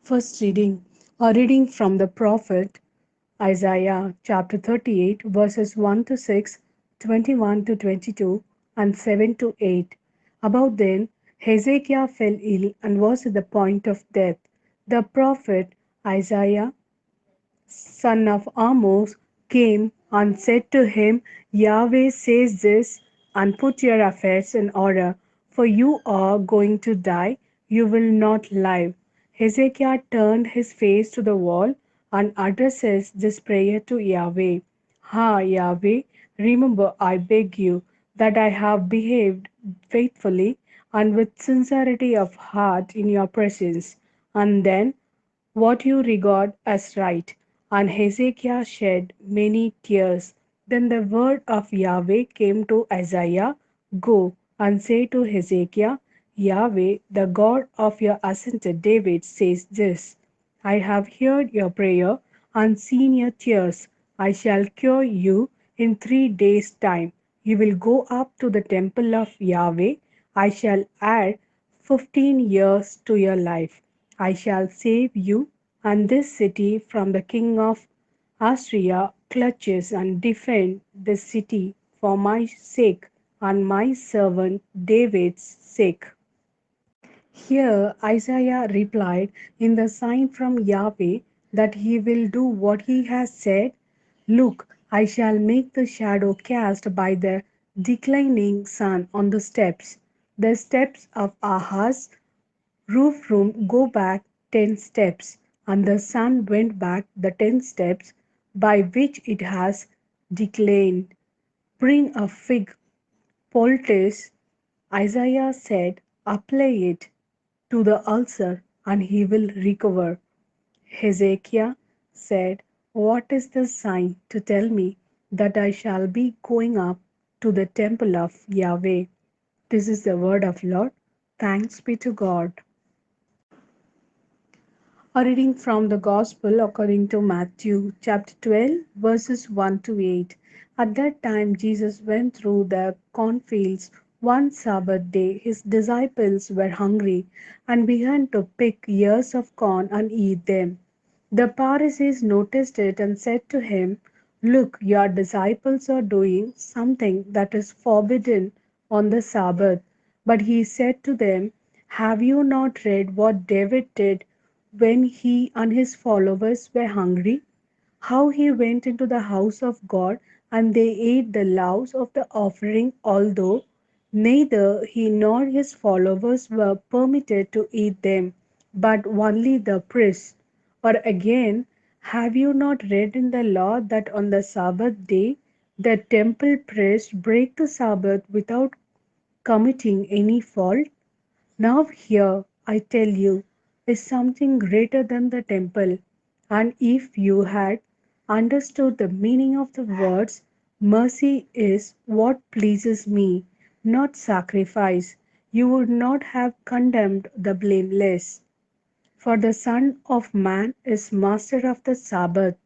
First reading, a reading from the prophet Isaiah chapter 38, verses 1 to 6, 21 to 22, and 7 to 8. About then, Hezekiah fell ill and was at the point of death. The prophet Isaiah, son of Amos, came and said to him, Yahweh says this, and put your affairs in order, for you are going to die, you will not live. Hezekiah turned his face to the wall and addresses this prayer to Yahweh. Ha, Yahweh, remember, I beg you, that I have behaved faithfully and with sincerity of heart in your presence. And then what you regard as right. And Hezekiah shed many tears. Then the word of Yahweh came to Isaiah. Go and say to Hezekiah, Yahweh, the God of your ancestor David, says this: I have heard your prayer and seen your tears. I shall cure you in 3 days' time. You will go up to the temple of Yahweh. I shall add 15 years to your life. I shall save you and this city from the king of Assyria clutches and defend this city for my sake and my servant David's sake. Here Isaiah replied in the sign from Yahweh that he will do what he has said. Look, I shall make the shadow cast by the declining sun on the steps of Ahaz roof room go back 10 steps, and the sun went back the 10 steps by which it has declined. Bring a fig poultice, Isaiah said, apply it to the ulcer, and he will recover. Hezekiah said, what is the sign to tell me that I shall be going up to the temple of Yahweh? This is the word of Lord. Thanks be to God. A reading from the Gospel according to Matthew, chapter 12, verses 1 to 8. At that time, Jesus went through the cornfields one Sabbath day. His disciples were hungry and began to pick ears of corn and eat them. The Pharisees noticed it and said to him, look, your disciples are doing something that is forbidden on the Sabbath. But he said to them, have you not read what David did when he and his followers were hungry? How he went into the house of God and they ate the loaves of the offering, although neither he nor his followers were permitted to eat them, but only the priests. Or again, have you not read in the law that on the Sabbath day the temple priests break the Sabbath without committing any fault? Now, here, I tell you, is something greater than the temple. And if you had understood the meaning of the words, mercy is what pleases me, not sacrifice, you would not have condemned the blameless. For the Son of Man is master of the Sabbath.